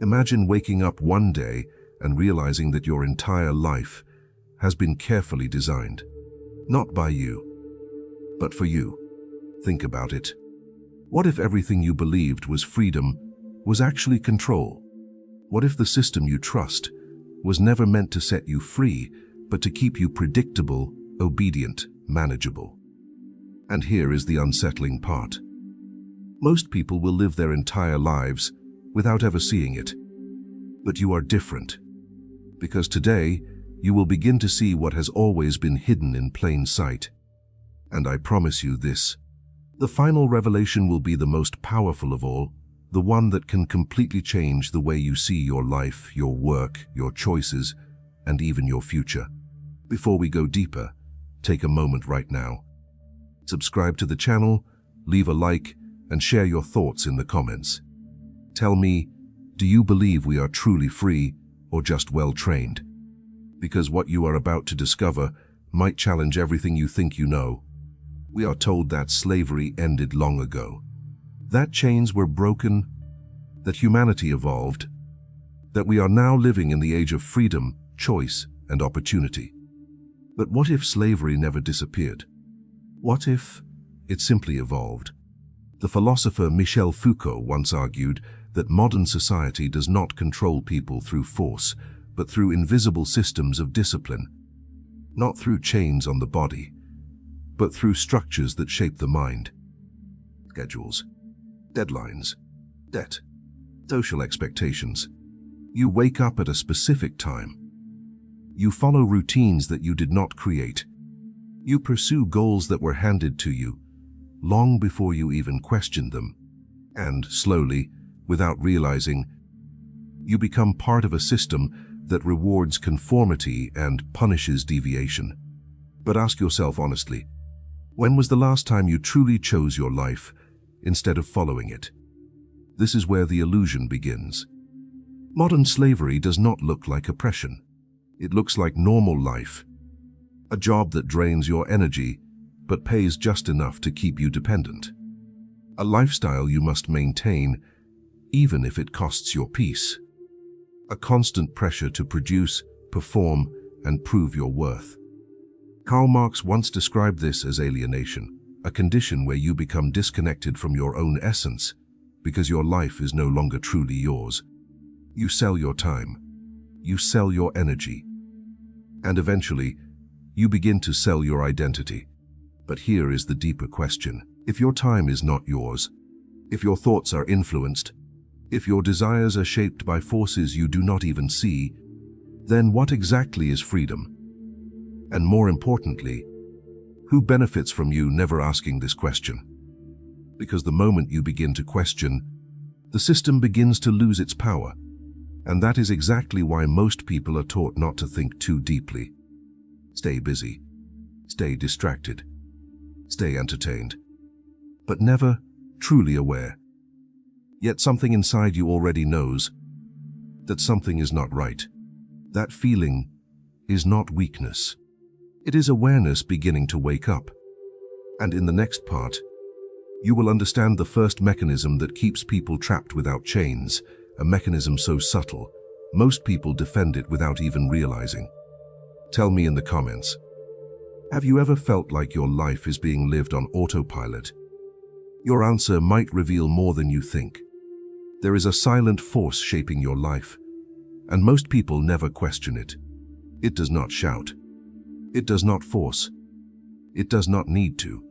Imagine waking up one day and realizing that your entire life has been carefully designed. Not by you, but for you. Think about it. What if everything you believed was freedom was actually control? What if the system you trust was never meant to set you free, but to keep you predictable, obedient, manageable? And here is the unsettling part. Most people will live their entire lives without ever seeing it. But you are different, because today you will begin to see what has always been hidden in plain sight. And I promise you this, the final revelation will be the most powerful of all, the one that can completely change the way you see your life, your work, your choices, and even your future. Before we go deeper, take a moment right now. Subscribe to the channel, leave a like, and share your thoughts in the comments. Tell me, do you believe we are truly free or just well-trained? Because what you are about to discover might challenge everything you think you know. We are told that slavery ended long ago, that chains were broken, that humanity evolved, that we are now living in the age of freedom, choice, and opportunity. But what if slavery never disappeared? What if it simply evolved? The philosopher Michel Foucault once argued that modern society does not control people through force, but through invisible systems of discipline. Not through chains on the body, but through structures that shape the mind. Schedules, deadlines, debt, social expectations. You wake up at a specific time. You follow routines that you did not create. You pursue goals that were handed to you, long before you even questioned them. And slowly, without realizing, you become part of a system that rewards conformity and punishes deviation. But ask yourself honestly, when was the last time you truly chose your life instead of following it? This is where the illusion begins. Modern slavery does not look like oppression. It looks like normal life. A job that drains your energy, but pays just enough to keep you dependent. A lifestyle you must maintain, even if it costs your peace. A constant pressure to produce, perform, and prove your worth. Karl Marx once described this as alienation, a condition where you become disconnected from your own essence, because your life is no longer truly yours. You sell your time. You sell your energy. And eventually, you begin to sell your identity. But here is the deeper question. If your time is not yours, if your thoughts are influenced, if your desires are shaped by forces you do not even see, then what exactly is freedom? And more importantly, who benefits from you never asking this question? Because the moment you begin to question, the system begins to lose its power. And that is exactly why most people are taught not to think too deeply. Stay busy. Stay distracted. Stay entertained. But never truly aware. Yet something inside you already knows that something is not right. That feeling is not weakness. It is awareness beginning to wake up. And in the next part, you will understand the first mechanism that keeps people trapped without chains, a mechanism so subtle, most people defend it without even realizing. Tell me in the comments, have you ever felt like your life is being lived on autopilot? Your answer might reveal more than you think. There is a silent force shaping your life, and most people never question it. It does not shout. It does not force. It does not need to,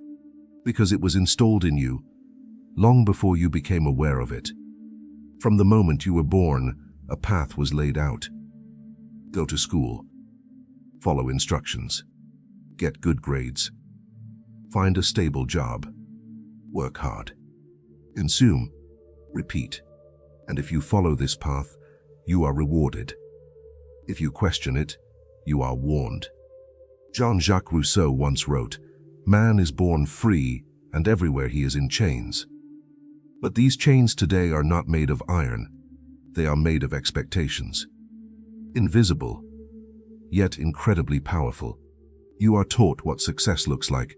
because it was installed in you long before you became aware of it. From the moment you were born, a path was laid out. Go to school. Follow instructions. Get good grades. Find a stable job. Work hard. Consume. Repeat. And if you follow this path, you are rewarded. If you question it, you are warned. Jean-Jacques Rousseau once wrote, "Man is born free, and everywhere he is in chains." But these chains today are not made of iron. They are made of expectations. Invisible, yet incredibly powerful. You are taught what success looks like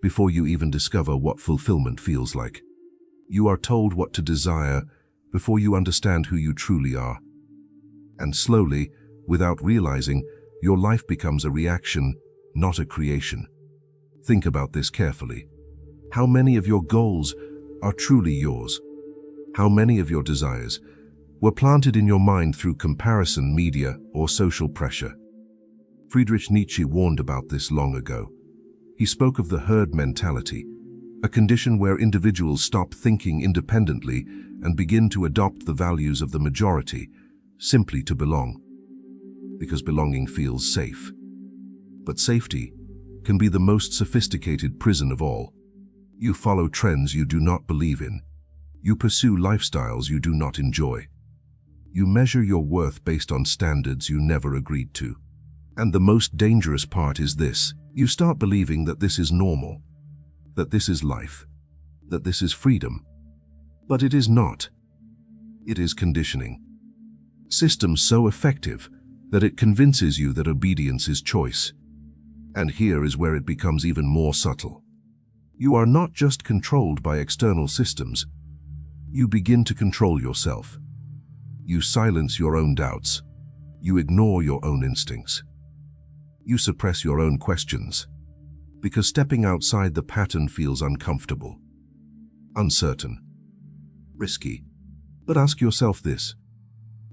before you even discover what fulfillment feels like. You are told what to desire before you understand who you truly are. And slowly, without realizing, your life becomes a reaction, not a creation. Think about this carefully. How many of your goals are truly yours? How many of your desires were planted in your mind through comparison, media, or social pressure? Friedrich Nietzsche warned about this long ago. He spoke of the herd mentality, a condition where individuals stop thinking independently and begin to adopt the values of the majority, simply to belong. Because belonging feels safe. But safety can be the most sophisticated prison of all. You follow trends you do not believe in. You pursue lifestyles you do not enjoy. You measure your worth based on standards you never agreed to. And the most dangerous part is this: you start believing that this is normal, that this is life, that this is freedom. But it is not. It is conditioning. Systems so effective that it convinces you that obedience is choice. And here is where it becomes even more subtle. You are not just controlled by external systems. You begin to control yourself. You silence your own doubts. You ignore your own instincts. You suppress your own questions, because stepping outside the pattern feels uncomfortable, uncertain, risky. But ask yourself this: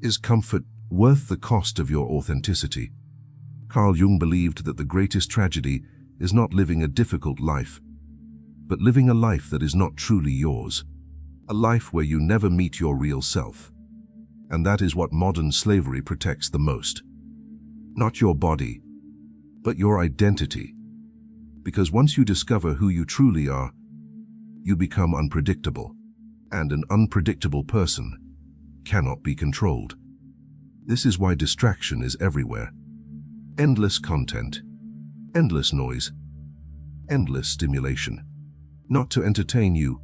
is comfort worth the cost of your authenticity? Carl Jung believed that the greatest tragedy is not living a difficult life, but living a life that is not truly yours, a life where you never meet your real self. And that is what modern slavery protects the most. Not your body, but your identity. Because once you discover who you truly are, you become unpredictable, and an unpredictable person cannot be controlled. This is why distraction is everywhere. Endless content, endless noise, endless stimulation. Not to entertain you,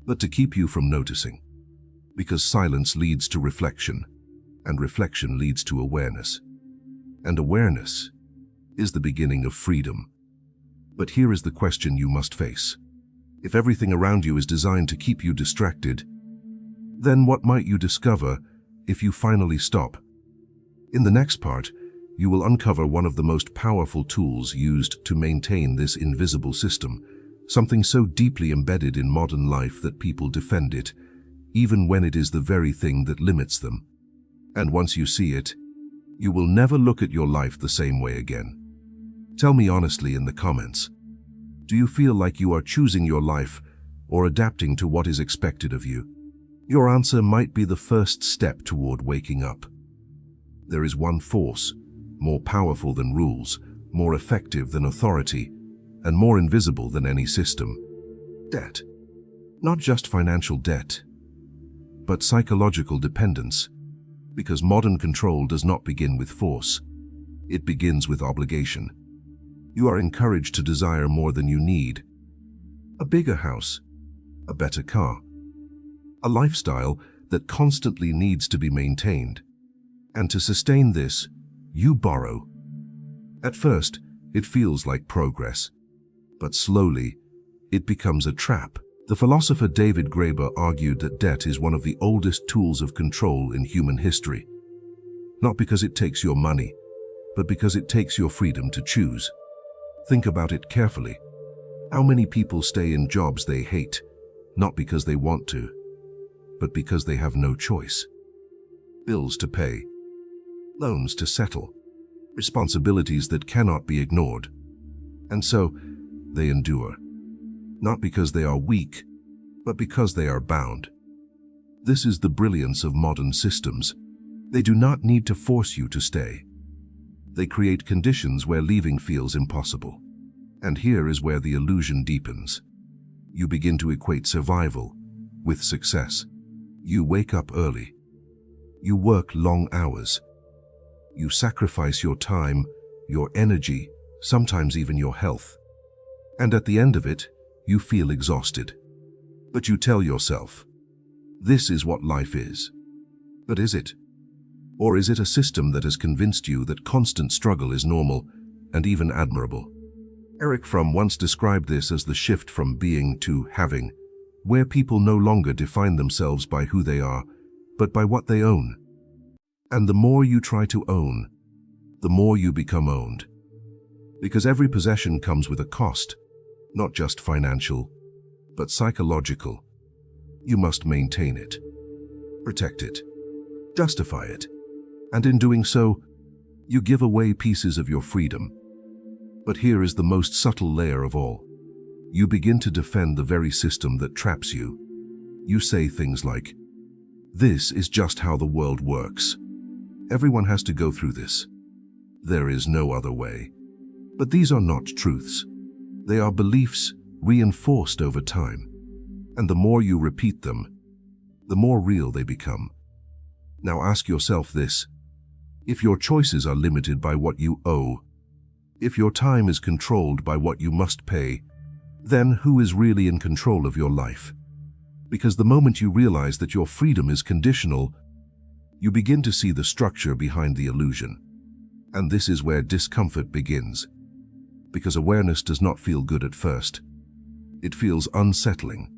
but to keep you from noticing. Because silence leads to reflection, and reflection leads to awareness. And awareness is the beginning of freedom. But here is the question you must face. If everything around you is designed to keep you distracted, then what might you discover if you finally stop? In the next part, you will uncover one of the most powerful tools used to maintain this invisible system, something so deeply embedded in modern life that people defend it, even when it is the very thing that limits them. And once you see it, you will never look at your life the same way again. Tell me honestly in the comments. Do you feel like you are choosing your life or adapting to what is expected of you? Your answer might be the first step toward waking up. There is one force, more powerful than rules, more effective than authority, and more invisible than any system. Debt. Not just financial debt, but psychological dependence. Because modern control does not begin with force. It begins with obligation. You are encouraged to desire more than you need. A bigger house, a better car, a lifestyle that constantly needs to be maintained. And to sustain this, you borrow. At first, it feels like progress, but slowly, it becomes a trap. The philosopher David Graeber argued that debt is one of the oldest tools of control in human history. Not because it takes your money, but because it takes your freedom to choose. Think about it carefully. How many people stay in jobs they hate, not because they want to, but because they have no choice? Bills to pay, loans to settle, responsibilities that cannot be ignored. And so, they endure. Not because they are weak, but because they are bound. This is the brilliance of modern systems. They do not need to force you to stay. They create conditions where leaving feels impossible. And here is where the illusion deepens. You begin to equate survival with success. You wake up early. You work long hours. You sacrifice your time, your energy, sometimes even your health. And at the end of it, you feel exhausted. But you tell yourself, this is what life is. But is it? Or is it a system that has convinced you that constant struggle is normal and even admirable? Erich Fromm once described this as the shift from being to having, where people no longer define themselves by who they are, but by what they own. And the more you try to own, the more you become owned. Because every possession comes with a cost, not just financial, but psychological. You must maintain it, protect it, justify it, and in doing so, you give away pieces of your freedom. But here is the most subtle layer of all. You begin to defend the very system that traps you. You say things like, "This is just how the world works. Everyone has to go through this. There is no other way." But these are not truths. They are beliefs reinforced over time. And the more you repeat them, the more real they become. Now ask yourself this. If your choices are limited by what you owe, if your time is controlled by what you must pay, then who is really in control of your life? Because the moment you realize that your freedom is conditional, you begin to see the structure behind the illusion. And this is where discomfort begins. Because awareness does not feel good at first. It feels unsettling.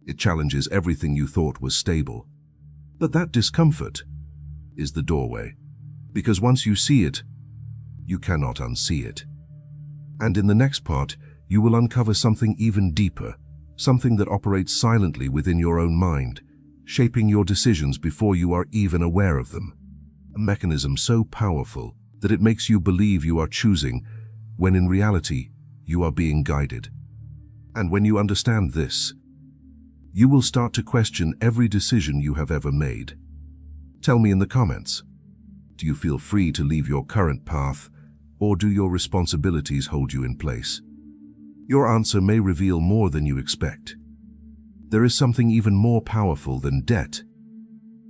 It challenges everything you thought was stable. But that discomfort is the doorway. Because once you see it, you cannot unsee it. And in the next part, you will uncover something even deeper, something that operates silently within your own mind, shaping your decisions before you are even aware of them. A mechanism so powerful that it makes you believe you are choosing, when in reality, you are being guided. And when you understand this, you will start to question every decision you have ever made. Tell me in the comments, do you feel free to leave your current path, or do your responsibilities hold you in place? Your answer may reveal more than you expect. There is something even more powerful than debt,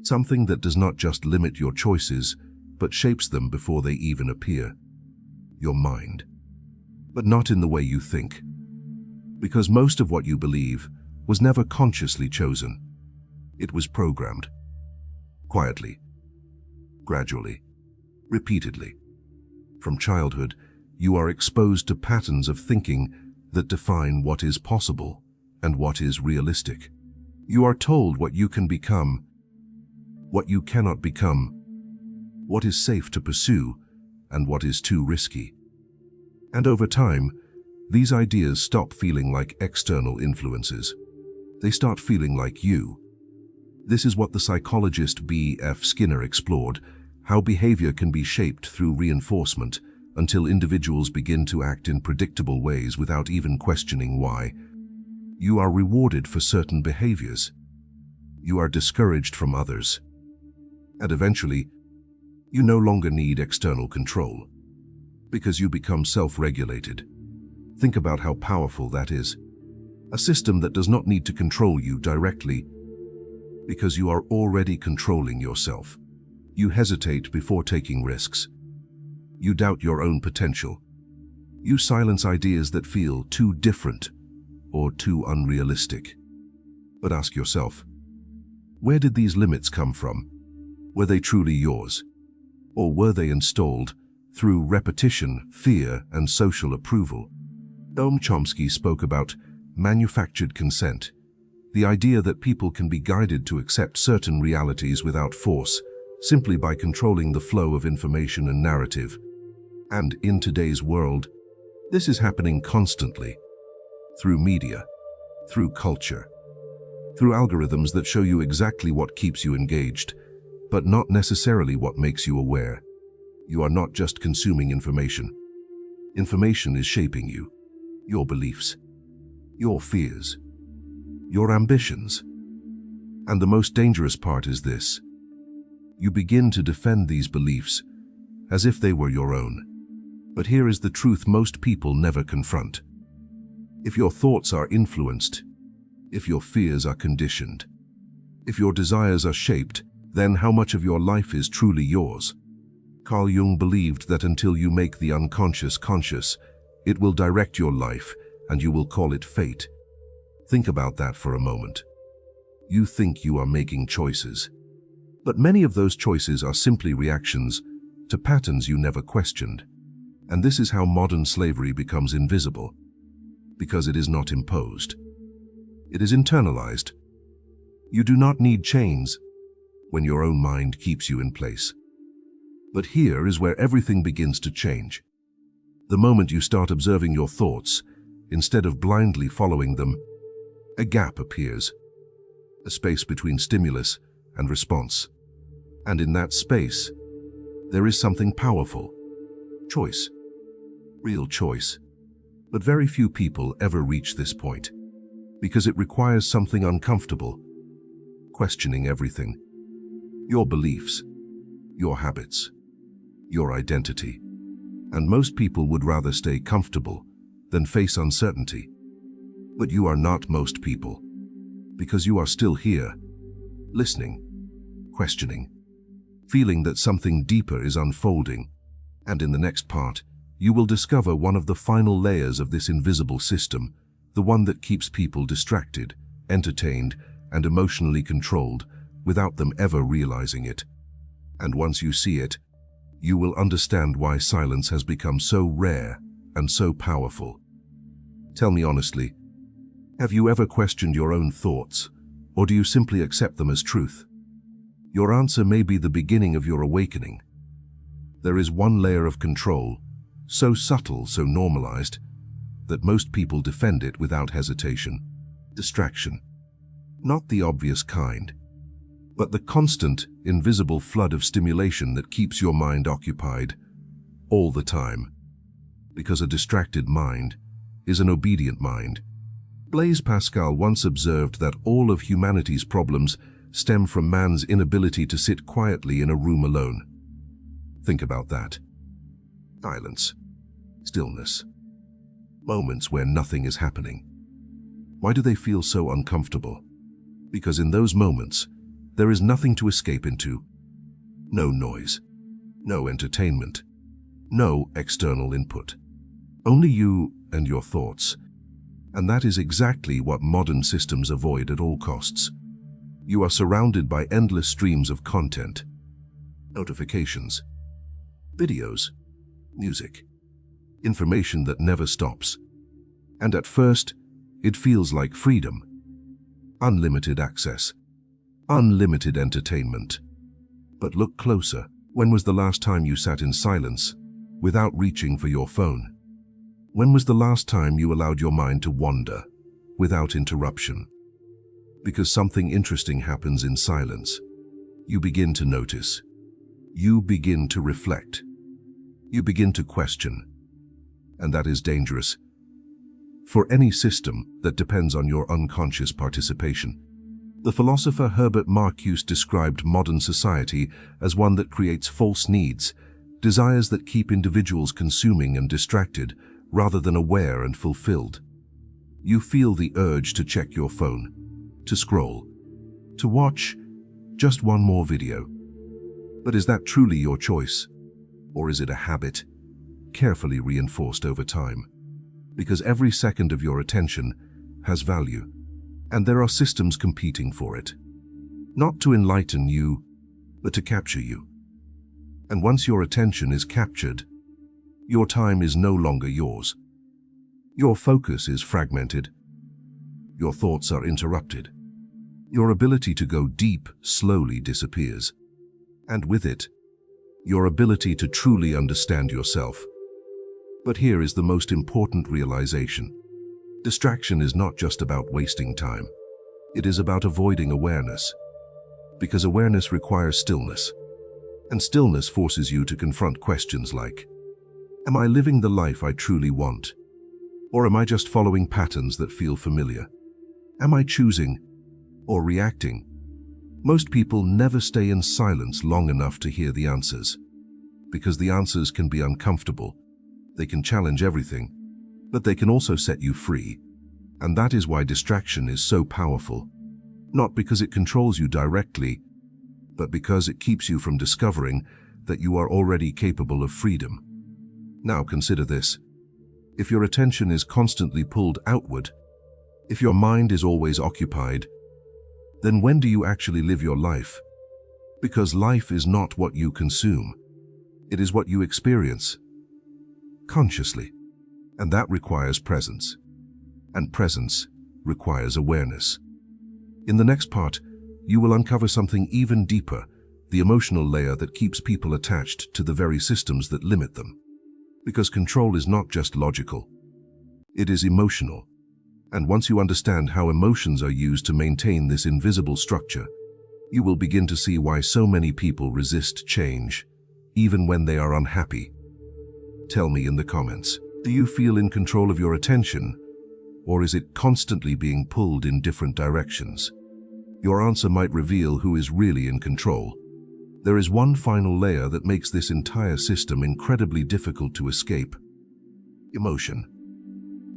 something that does not just limit your choices, but shapes them before they even appear. Your mind. But not in the way you think. Because most of what you believe was never consciously chosen. It was programmed. Quietly. Gradually. Repeatedly. From childhood, you are exposed to patterns of thinking that define what is possible and what is realistic. You are told what you can become, what you cannot become, what is safe to pursue, and what is too risky. And over time, these ideas stop feeling like external influences. They start feeling like you. This is what the psychologist B.F. Skinner explored, how behavior can be shaped through reinforcement until individuals begin to act in predictable ways without even questioning why. You are rewarded for certain behaviors. You are discouraged from others. And eventually, you no longer need external control, because you become self-regulated. Think about how powerful that is. A system that does not need to control you directly, because you are already controlling yourself. You hesitate before taking risks. You doubt your own potential. You silence ideas that feel too different or too unrealistic. But ask yourself, where did these limits come from? Were they truly yours? Or were they installed through repetition, fear, and social approval? Noam Chomsky spoke about manufactured consent, the idea that people can be guided to accept certain realities without force, simply by controlling the flow of information and narrative. And in today's world, this is happening constantly. Through media, through culture, through algorithms that show you exactly what keeps you engaged, but not necessarily what makes you aware. You are not just consuming information. Information is shaping you, your beliefs, your fears, your ambitions. And the most dangerous part is this. You begin to defend these beliefs as if they were your own. But here is the truth most people never confront. If your thoughts are influenced, if your fears are conditioned, if your desires are shaped, then how much of your life is truly yours? Carl Jung believed that until you make the unconscious conscious, it will direct your life and you will call it fate. Think about that for a moment. You think you are making choices, but many of those choices are simply reactions to patterns you never questioned. And this is how modern slavery becomes invisible, because it is not imposed. It is internalized. You do not need chains when your own mind keeps you in place. But here is where everything begins to change. The moment you start observing your thoughts, instead of blindly following them, a gap appears, a space between stimulus and response. And in that space, there is something powerful. Choice. Real choice. But very few people ever reach this point, because it requires something uncomfortable. Questioning everything. Your beliefs, your habits, your identity. And most people would rather stay comfortable than face uncertainty. But you are not most people, because you are still here, listening, questioning, feeling that something deeper is unfolding. And in the next part, you will discover one of the final layers of this invisible system, the one that keeps people distracted, entertained, and emotionally controlled without them ever realizing it. And once you see it, you will understand why silence has become so rare and so powerful. Tell me honestly, have you ever questioned your own thoughts, or do you simply accept them as truth? Your answer may be the beginning of your awakening. There is one layer of control, so subtle, so normalized, that most people defend it without hesitation. Distraction. Not the obvious kind, but the constant, invisible flood of stimulation that keeps your mind occupied all the time. Because a distracted mind is an obedient mind. Blaise Pascal once observed that all of humanity's problems stem from man's inability to sit quietly in a room alone. Think about that. Silence. Stillness. Moments where nothing is happening. Why do they feel so uncomfortable? Because in those moments, there is nothing to escape into. No noise. No entertainment. No external input. Only you and your thoughts. And that is exactly what modern systems avoid at all costs. You are surrounded by endless streams of content. Notifications. Videos. Music. Information that never stops. And at first, it feels like freedom. Unlimited access. Unlimited entertainment. But look closer. When was the last time you sat in silence, without reaching for your phone? When was the last time you allowed your mind to wander, without interruption? Because something interesting happens in silence. You begin to notice. You begin to reflect. You begin to question. And that is dangerous. For any system that depends on your unconscious participation. The philosopher Herbert Marcuse described modern society as one that creates false needs, desires that keep individuals consuming and distracted, rather than aware and fulfilled. You feel the urge to check your phone, to scroll, to watch just one more video. But is that truly your choice? Or is it a habit, carefully reinforced over time? Because every second of your attention has value, and there are systems competing for it. Not to enlighten you, but to capture you. And once your attention is captured, your time is no longer yours. Your focus is fragmented. Your thoughts are interrupted. Your ability to go deep slowly disappears. And with it, your ability to truly understand yourself. But here is the most important realization. Distraction is not just about wasting time. It is about avoiding awareness. Because awareness requires stillness. And stillness forces you to confront questions like, am I living the life I truly want? Or am I just following patterns that feel familiar? Am I choosing or reacting? Most people never stay in silence long enough to hear the answers. Because the answers can be uncomfortable. They can challenge everything, but they can also set you free. And that is why distraction is so powerful. Not because it controls you directly, but because it keeps you from discovering that you are already capable of freedom. Now consider this. If your attention is constantly pulled outward, if your mind is always occupied, then when do you actually live your life? Because life is not what you consume. It is what you experience, consciously. And that requires presence. And presence requires awareness. In the next part, you will uncover something even deeper, the emotional layer that keeps people attached to the very systems that limit them. Because control is not just logical, it is emotional. And once you understand how emotions are used to maintain this invisible structure, you will begin to see why so many people resist change, even when they are unhappy. Tell me in the comments, do you feel in control of your attention, or is it constantly being pulled in different directions? Your answer might reveal who is really in control. There is one final layer that makes this entire system incredibly difficult to escape: emotion.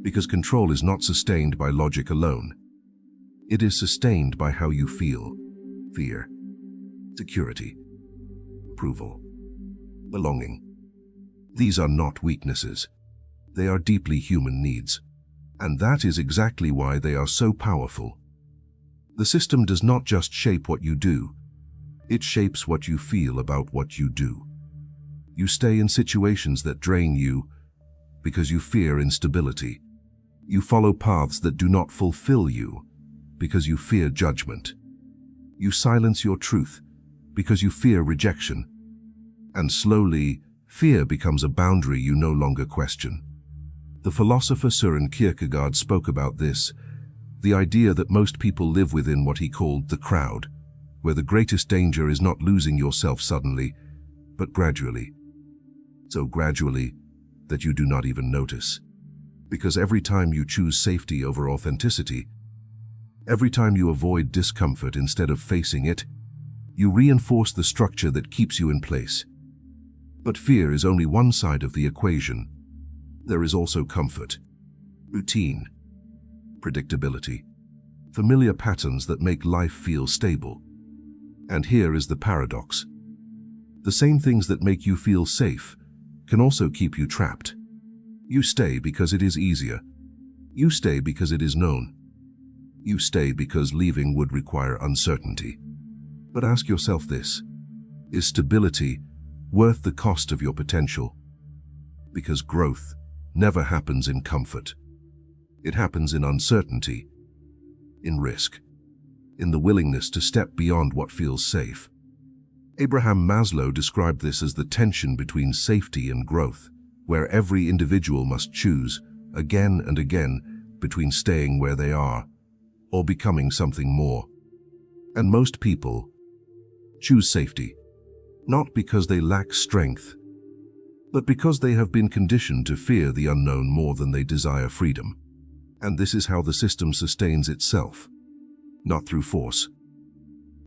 Because control is not sustained by logic alone. It is sustained by how you feel: fear, security, approval, belonging. These are not weaknesses. They are deeply human needs. And that is exactly why they are so powerful. The system does not just shape what you do, it shapes what you feel about what you do. You stay in situations that drain you because you fear instability. You follow paths that do not fulfill you because you fear judgment. You silence your truth because you fear rejection. And slowly, fear becomes a boundary you no longer question. The philosopher Søren Kierkegaard spoke about this, the idea that most people live within what he called the crowd, where the greatest danger is not losing yourself suddenly, but gradually. So gradually that you do not even notice. Because every time you choose safety over authenticity, every time you avoid discomfort instead of facing it, you reinforce the structure that keeps you in place. But fear is only one side of the equation. There is also comfort, routine, predictability, familiar patterns that make life feel stable. And here is the paradox. The same things that make you feel safe can also keep you trapped. You stay because it is easier. You stay because it is known. You stay because leaving would require uncertainty. But ask yourself this: is stability worth the cost of your potential? Because growth never happens in comfort. It happens in uncertainty, in risk, in the willingness to step beyond what feels safe. Abraham Maslow described this as the tension between safety and growth, where every individual must choose, again and again, between staying where they are or becoming something more. And most people choose safety, not because they lack strength, but because they have been conditioned to fear the unknown more than they desire freedom. And this is how the system sustains itself, not through force,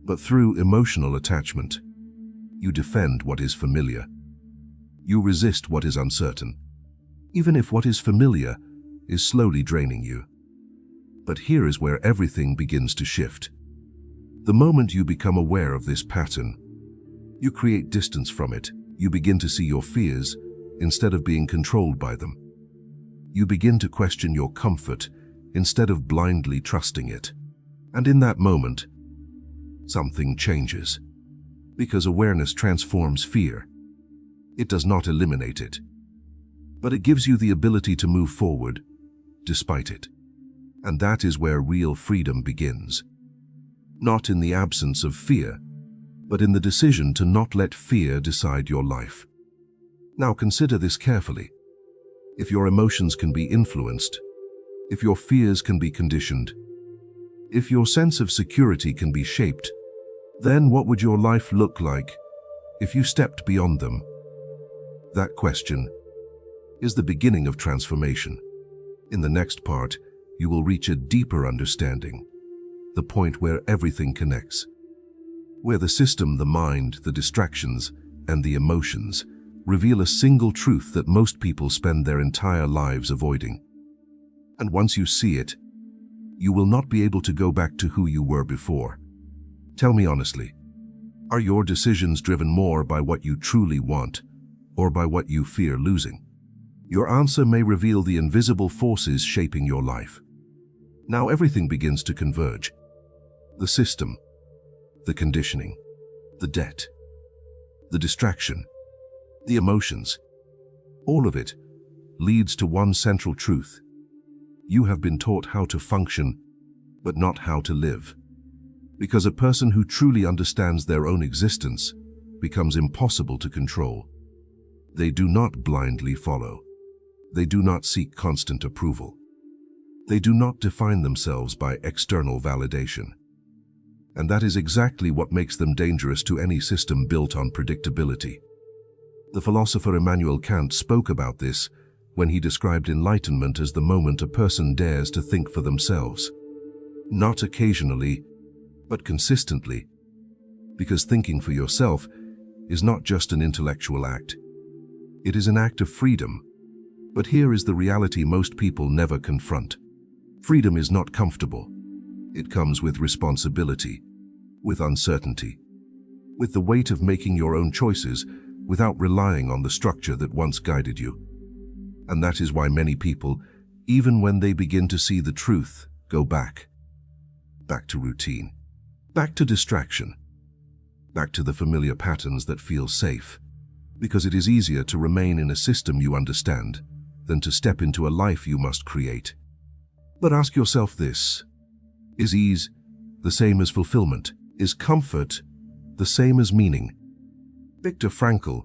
but through emotional attachment. You defend what is familiar. You resist what is uncertain, even if what is familiar is slowly draining you. But here is where everything begins to shift. The moment you become aware of this pattern, you create distance from it. You begin to see your fears instead of being controlled by them. You begin to question your comfort instead of blindly trusting it. And in that moment, something changes. Because awareness transforms fear. It does not eliminate it, but it gives you the ability to move forward despite it. And that is where real freedom begins. Not in the absence of fear, but in the decision to not let fear decide your life. Now consider this carefully. If your emotions can be influenced, if your fears can be conditioned, if your sense of security can be shaped, then what would your life look like if you stepped beyond them? That question is the beginning of transformation. In the next part, you will reach a deeper understanding, the point where everything connects, where the system, the mind, the distractions, and the emotions reveal a single truth that most people spend their entire lives avoiding. And once you see it, you will not be able to go back to who you were before. Tell me honestly, are your decisions driven more by what you truly want or by what you fear losing? Your answer may reveal the invisible forces shaping your life. Now everything begins to converge. The system, the conditioning, the debt, the distraction, the emotions, all of it leads to one central truth. You have been taught how to function but not how to live. Because a person who truly understands their own existence becomes impossible to control. They do not blindly follow. They do not seek constant approval. They do not define themselves by external validation. And that is exactly what makes them dangerous to any system built on predictability. The philosopher Immanuel Kant spoke about this when he described enlightenment as the moment a person dares to think for themselves. Not occasionally, but consistently. Because thinking for yourself is not just an intellectual act. It is an act of freedom. But here is the reality most people never confront. Freedom is not comfortable. It comes with responsibility, with uncertainty, with the weight of making your own choices without relying on the structure that once guided you. And that is why many people, even when they begin to see the truth, go back. Back to routine. Back to distraction. Back to the familiar patterns that feel safe. Because it is easier to remain in a system you understand than to step into a life you must create. But ask yourself this: is ease the same as fulfillment? Is comfort the same as meaning? Viktor Frankl,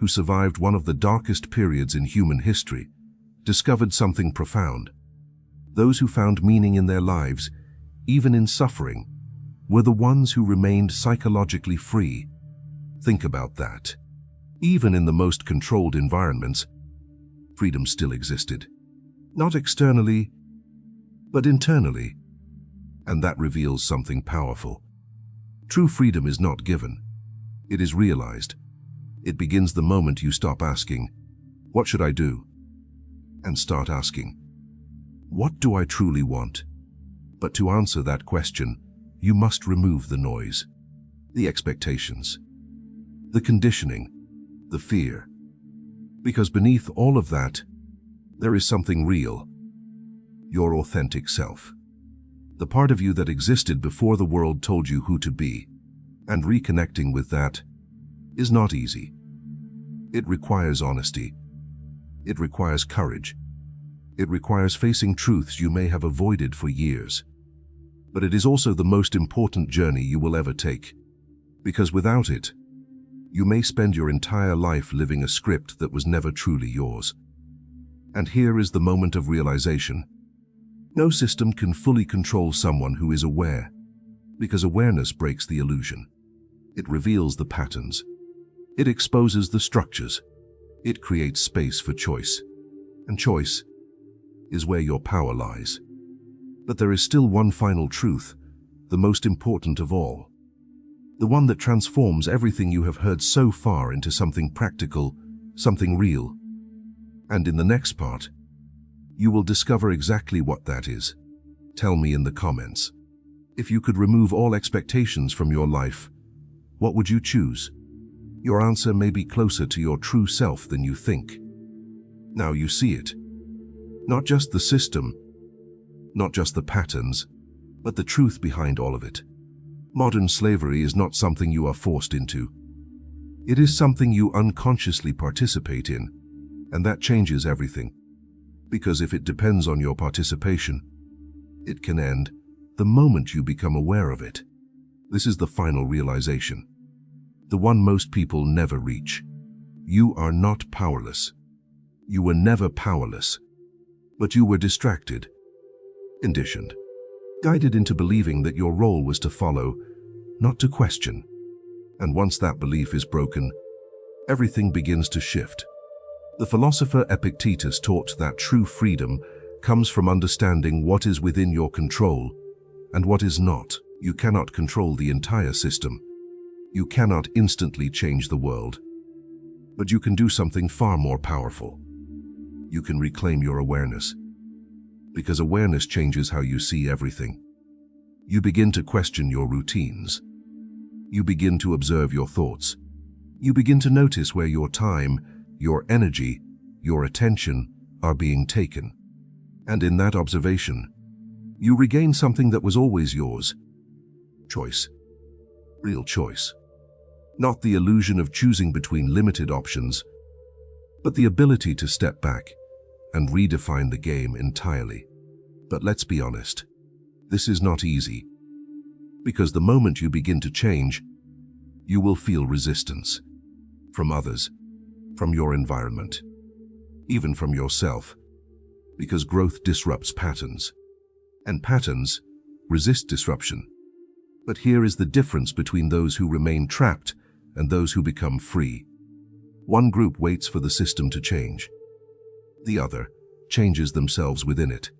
who survived one of the darkest periods in human history, discovered something profound. Those who found meaning in their lives, even in suffering, were the ones who remained psychologically free. Think about that. Even in the most controlled environments, freedom still existed. Not externally, but internally. And that reveals something powerful. True freedom is not given. It is realized. It begins the moment you stop asking, "What should I do?" and start asking, "What do I truly want?" But to answer that question, you must remove the noise, the expectations, the conditioning, the fear. Because beneath all of that, there is something real. Your authentic self. The part of you that existed before the world told you who to be. And reconnecting with that is not easy. It requires honesty. It requires courage. It requires facing truths you may have avoided for years. But it is also the most important journey you will ever take. Because without it, you may spend your entire life living a script that was never truly yours. And here is the moment of realization. No system can fully control someone who is aware, because awareness breaks the illusion. It reveals the patterns. It exposes the structures. It creates space for choice. And choice is where your power lies. But there is still one final truth, the most important of all. The one that transforms everything you have heard so far into something practical, something real. And in the next part, you will discover exactly what that is. Tell me in the comments. If you could remove all expectations from your life, what would you choose? Your answer may be closer to your true self than you think. Now you see it. Not just the system, not just the patterns, but the truth behind all of it. Modern slavery is not something you are forced into. It is something you unconsciously participate in, and that changes everything. Because if it depends on your participation, it can end the moment you become aware of it. This is the final realization. The one most people never reach. You are not powerless. You were never powerless. But you were distracted, conditioned, guided into believing that your role was to follow, not to question. And once that belief is broken, everything begins to shift. The philosopher Epictetus taught that true freedom comes from understanding what is within your control and what is not. You cannot control the entire system. You cannot instantly change the world. But you can do something far more powerful. You can reclaim your awareness. Because awareness changes how you see everything. You begin to question your routines. You begin to observe your thoughts. You begin to notice where your time, your energy, your attention are being taken. And in that observation, you regain something that was always yours. Choice. Real choice. Not the illusion of choosing between limited options, but the ability to step back and redefine the game entirely. But let's be honest, This is not easy, because the moment you begin to change, you will feel resistance from others, from your environment, even from yourself, because growth disrupts patterns, and patterns resist disruption. But here is the difference between those who remain trapped and those who become free. One group waits for the system to change. The other changes themselves within it.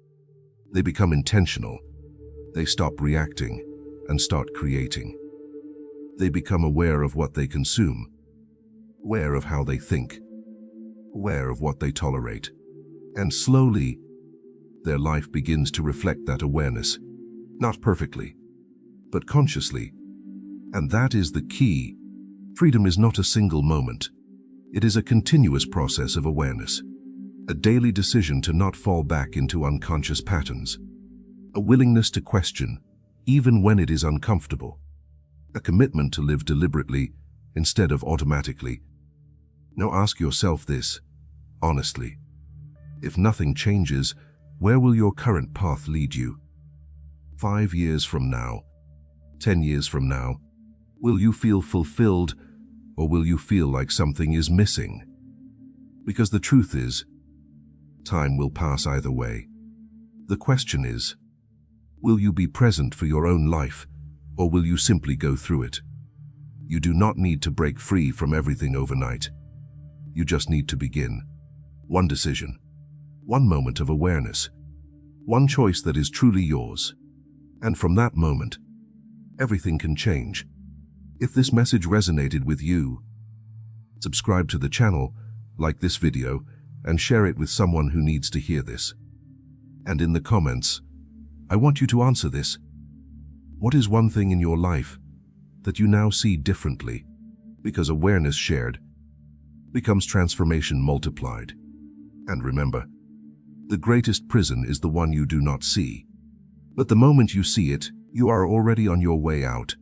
They become intentional. They stop reacting and start creating. They become aware of what they consume, aware of how they think, aware of what they tolerate. And slowly, their life begins to reflect that awareness, not perfectly, but consciously. And that is the key. Freedom is not a single moment. It is a continuous process of awareness, a daily decision to not fall back into unconscious patterns, a willingness to question, even when it is uncomfortable, a commitment to live deliberately instead of automatically. Now ask yourself this, honestly. If nothing changes, where will your current path lead you? 5 years from now, 10 years from now, will you feel fulfilled, or will you feel like something is missing? Because the truth is, time will pass either way. The question is, will you be present for your own life, or will you simply go through it? You do not need to break free from everything overnight. You just need to begin. One decision, one moment of awareness, one choice that is truly yours. And from that moment, everything can change. If this message resonated with you, subscribe to the channel, like this video, and share it with someone who needs to hear this. And in the comments, I want you to answer this. What is one thing in your life that you now see differently? Because awareness shared becomes transformation multiplied. And remember, the greatest prison is the one you do not see. But the moment you see it, you are already on your way out.